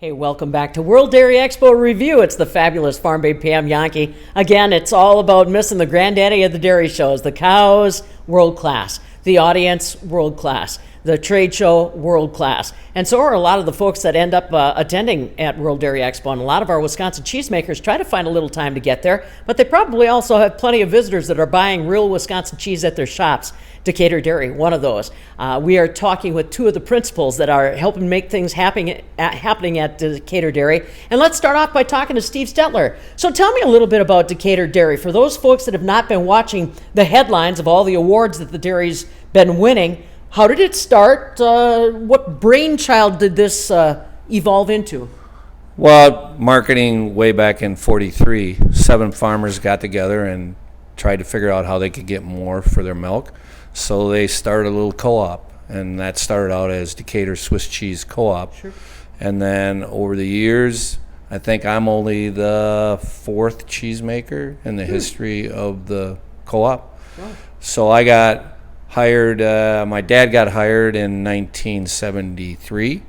Hey, welcome back to World Dairy Expo Review. It's the fabulous farm babe Pam Jahnke. Again, it's all about missing the granddaddy of the dairy shows. The cows, world class. The audience, world class. The trade show, world class. And so are a lot of the folks that end up attending at World Dairy Expo. And a lot of our Wisconsin cheesemakers try to find a little time to get there, but they probably also have plenty of visitors that are buying real Wisconsin cheese at their shops. Decatur Dairy, one of those. We are talking with two of the principals that are helping make things happening at Decatur Dairy. And let's start off by talking to Steve Stetler. So tell me a little bit about Decatur Dairy. For those folks that have not been watching the headlines of all the awards that the dairy's been winning, how did it start? What brainchild did this evolve into? Well, marketing way back in '43, 7 farmers got together and tried to figure out how they could get more for their milk. So they started a little co-op, and that started out as Decatur Swiss Cheese Co-op. Sure. And then over the years, I think I'm only the 4th cheesemaker in the history of the co-op. Wow. So I got hired, my dad got hired in 1973,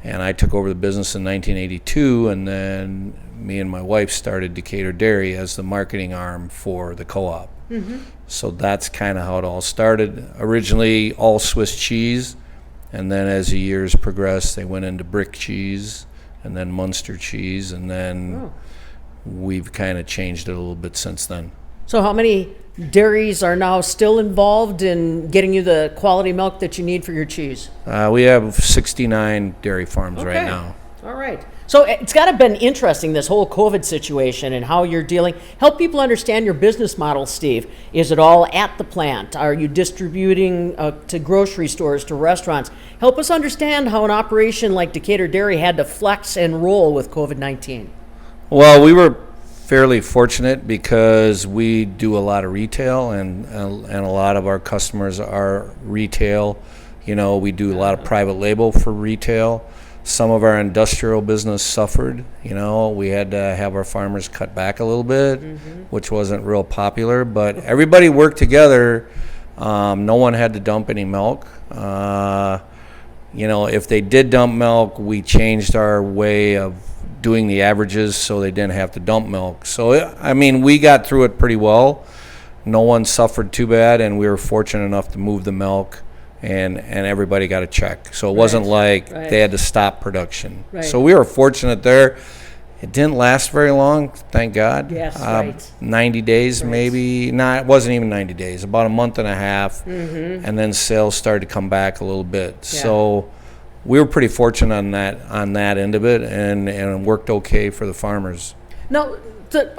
and I took over the business in 1982, and then me and my wife started Decatur Dairy as the marketing arm for the co-op. Mm-hmm. So that's kind of how it all started. Originally all Swiss cheese, and then as the years progressed, they went into brick cheese, and then Munster cheese, and then we've kind of changed it a little bit since then. So how many dairies are now still involved in getting you the quality milk that you need for your cheese? We have 69 dairy farms right now. All right. So it's got to have been interesting, this whole COVID situation and how you're dealing. Help people understand your business model, Steve. Is it all at the plant? Are you distributing to grocery stores, to restaurants? Help us understand how an operation like Decatur Dairy had to flex and roll with COVID-19. Well, we were fairly fortunate because we do a lot of retail, and a lot of our customers are retail. You know, we do a lot of private label for retail. Some of our industrial business suffered. You know, we had to have our farmers cut back a little bit, which wasn't real popular, but everybody worked together. No one had to dump any milk. You know, if they did dump milk, we changed our way of doing the averages so they didn't have to dump milk. So, I mean, we got through it pretty well. No one suffered too bad, and we were fortunate enough to move the milk, and everybody got a check. So it wasn't like they had to stop production. Right. So we were fortunate there. It didn't last very long, thank God. Yes, 90 days maybe. No, it wasn't even 90 days, about a month and a half. And then sales started to come back a little bit. Yeah. So we were pretty fortunate on that end of it, and it worked okay for the farmers. Now, so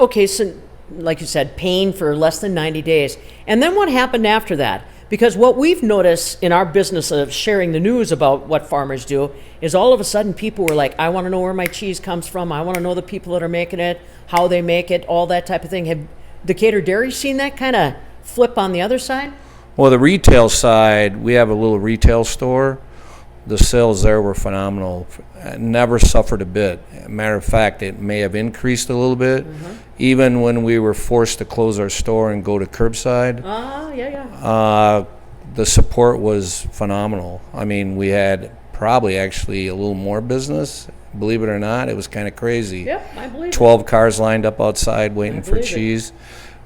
like you said, paying for less than 90 days. And then what happened after that? Because what we've noticed in our business of sharing the news about what farmers do is all of a sudden people were like, I want to know where my cheese comes from. I want to know the people that are making it, how they make it, all that type of thing. Have Decatur Dairy seen that kind of flip on the other side? Well, the retail side, we have a little retail store. The sales there were phenomenal. Never suffered a bit. Matter of fact, it may have increased a little bit. Even when we were forced to close our store and go to curbside. The support was phenomenal. I mean, we had probably actually a little more business. Believe it or not, it was kind of crazy. Yep, I believe 12 cars lined up outside waiting for cheese.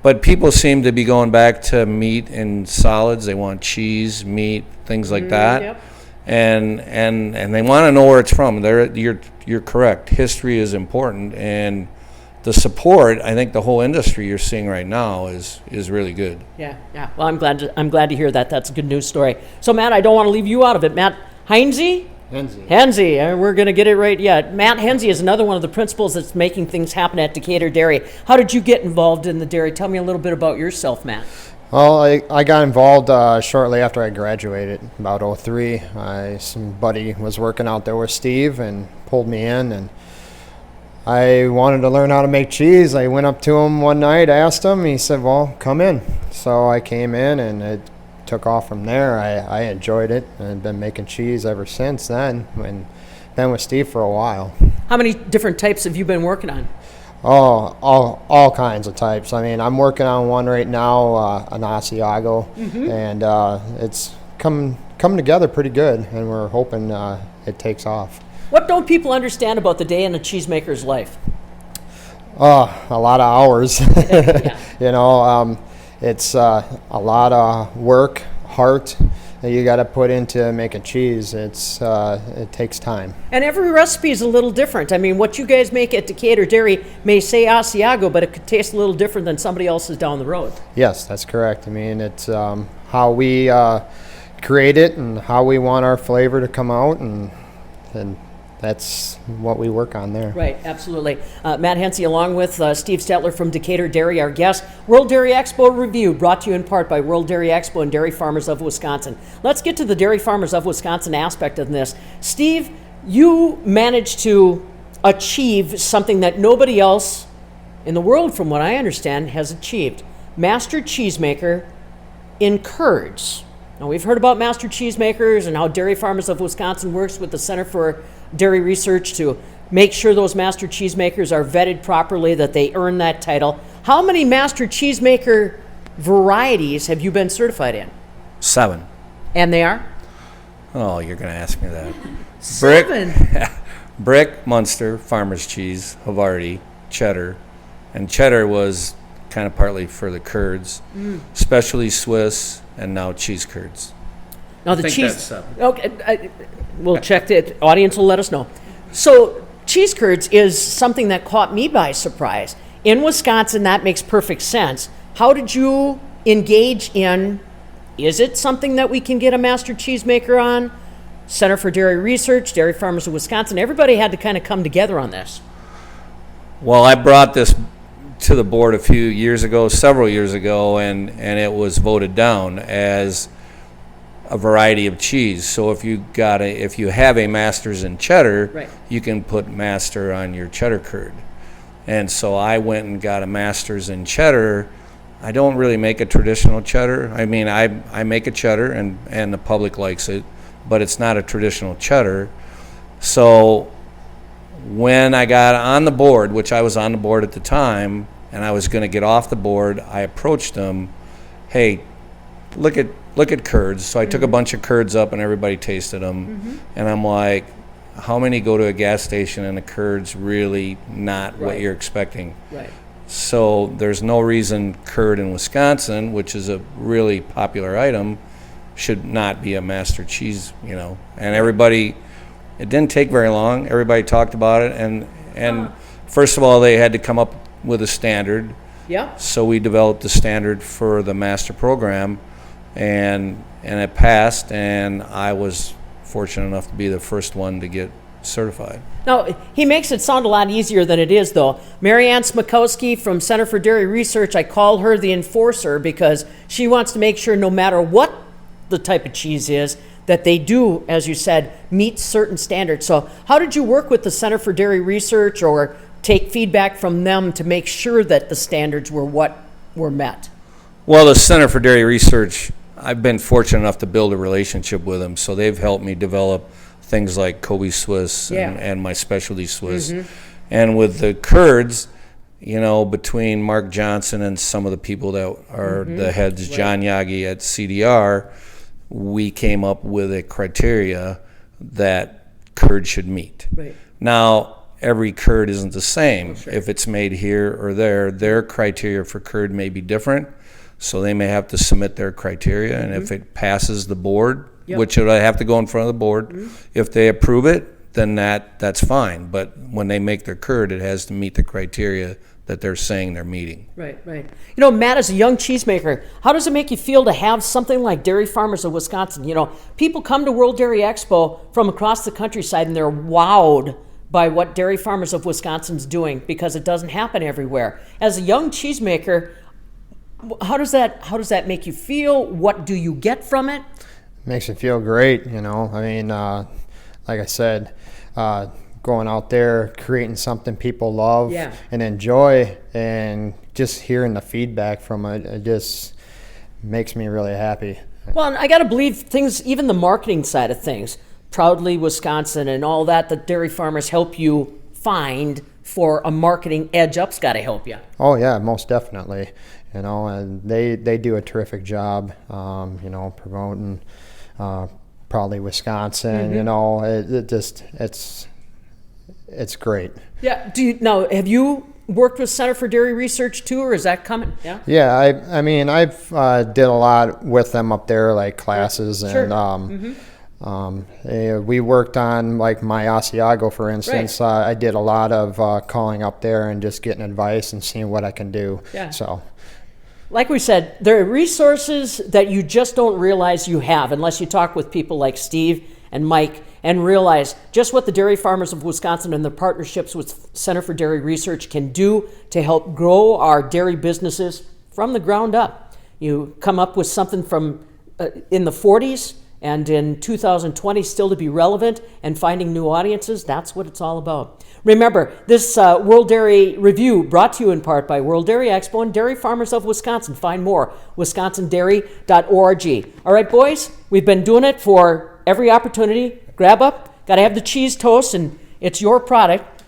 But people seem to be going back to meat and solids. They want cheese, meat, things like that. Yep. And they want to know where it's from. You're correct. History is important, and the support, I think the whole industry you're seeing right now is really good. Yeah. Well, I'm glad to hear that. That's a good news story. So, Matt, I don't want to leave you out of it. Matt Heinze, we're going to get it right. Yeah, Matt Heinze is another one of the principals that's making things happen at Decatur Dairy. How did you get involved in the dairy? Tell me a little bit about yourself, Matt. Well, I got involved shortly after I graduated, about '03. Somebody was working out there with Steve and pulled me in, and I wanted to learn how to make cheese. I went up to him one night, asked him, he said, well, come in. So I came in, and it took off from there. I enjoyed it, and I've been making cheese ever since then, and been with Steve for a while. How many different types have you been working on? Oh, all kinds of types. I mean, I'm working on one right now, an Asiago, and it's come together pretty good, and we're hoping it takes off. What don't people understand about the day in a cheesemaker's life? A lot of hours. Yeah. You know, it's a lot of work, heart that you got to put into making cheese. It takes time. And every recipe is a little different. I mean, what you guys make at Decatur Dairy may say Asiago, but it could taste a little different than somebody else's down the road. Yes, that's correct. I mean, it's how we create it and how we want our flavor to come out, and that's what we work on there. Right, absolutely. Matt Hensey along with Steve Stetler from Decatur Dairy, our guest. World Dairy Expo Review brought to you in part by World Dairy Expo and Dairy Farmers of Wisconsin. Let's get to the Dairy Farmers of Wisconsin aspect of this. Steve, you managed to achieve something that nobody else in the world, from what I understand, has achieved. Master Cheesemaker in curds. Now, we've heard about master cheesemakers and how Dairy Farmers of Wisconsin works with the Center for Dairy Research to make sure those master cheesemakers are vetted properly, that they earn that title. How many master cheesemaker varieties have you been certified in? 7. And they are? Oh, you're going to ask me that. 7. Brick, Munster, farmer's cheese, Havarti, cheddar. And cheddar was kind of partly for the curds, specialty Swiss, and now cheese curds. Now the think cheese. that's 7. Okay, we'll check it. Audience will let us know. So cheese curds is something that caught me by surprise. In Wisconsin, that makes perfect sense. How did you engage in? Is it something that we can get a master cheesemaker on? Center for Dairy Research, Dairy Farmers of Wisconsin. Everybody had to kind of come together on this. Well, I brought this to the board a few years ago, several years ago, and it was voted down as a variety of cheese. So if you have a master's in cheddar, Right. you can put master on your cheddar curd. And so I went and got a master's in cheddar. I don't really make a traditional cheddar. I mean, I make a cheddar and the public likes it, but it's not a traditional cheddar. So when I got on the board, which I was on the board at the time, and I was going to get off the board, I approached them, hey, look at curds. So I took a bunch of curds up and everybody tasted them. And I'm like, how many go to a gas station and the curds really not what Right. you're expecting? Right. So there's no reason curd in Wisconsin, which is a really popular item, should not be a master cheese, you know. And everybody, it didn't take very long. Everybody talked about it, and first of all, they had to come up with a standard. Yeah. So we developed the standard for the master program, and it passed, and I was fortunate enough to be the first one to get certified. Now, he makes it sound a lot easier than it is, though. Mary Ann Smikowski from Center for Dairy Research, I call her the enforcer because she wants to make sure no matter what the type of cheese is, that they do, as you said, meet certain standards. So how did you work with the Center for Dairy Research or take feedback from them to make sure that the standards were what were met? Well, the Center for Dairy Research, I've been fortunate enough to build a relationship with them, so they've helped me develop things like Kobe Swiss Yeah. and my specialty Swiss. And with the curds, you know, between Mark Johnson and some of the people that are the heads, John Yagi at CDR, we came up with a criteria that curd should meet. Right. Now, every curd isn't the same. If it's made here or there, their criteria for curd may be different. So they may have to submit their criteria, and if it passes the board, Yep. which would have to go in front of the board, if they approve it, then that's fine. But when they make their curd, it has to meet the criteria that they're saying they're meeting. Right, right. You know, Matt, as a young cheesemaker, how does it make you feel to have something like Dairy Farmers of Wisconsin? You know, people come to World Dairy Expo from across the countryside and they're wowed by what Dairy Farmers of Wisconsin's doing because it doesn't happen everywhere. As a young cheesemaker, how does that make you feel? What do you get from it? Makes me feel great, you know. I mean, like I said, going out there, creating something people love Yeah. and enjoy, and just hearing the feedback from it, it just makes me really happy. Well, and I got to believe things, even the marketing side of things, Proudly Wisconsin and all that, the dairy farmers help you find for a marketing edge up's got to help you. Oh yeah, most definitely. You know, and they do a terrific job, you know, promoting Proudly Wisconsin. You know, it's it's great. Yeah. Now, have you worked with Center for Dairy Research too, or is that coming? Yeah. Yeah, I mean, I've did a lot with them up there, like classes, Sure. and we worked on like my Asiago, for instance. I did a lot of calling up there and just getting advice and seeing what I can do. Yeah. So, Like we said, there are resources that you just don't realize you have unless you talk with people like Steve and Mike and realize just what the dairy farmers of Wisconsin and their partnerships with Center for Dairy Research can do to help grow our dairy businesses from the ground up. You come up with something from in the 40s and in 2020 still to be relevant and finding new audiences. That's what it's all about. Remember, this World Dairy Review brought to you in part by World Dairy Expo and Dairy Farmers of Wisconsin. Find more, wisconsindairy.org. All right, boys, we've been doing it for every opportunity. Grab up, got to have the cheese toast, and it's your product.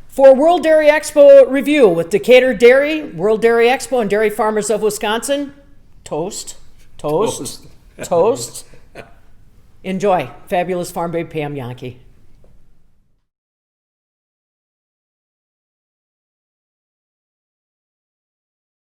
For World Dairy Expo Review with Decatur Dairy, World Dairy Expo, and Dairy Farmers of Wisconsin, toast. Enjoy. Fabulous Farm Babe Pam Jahnke.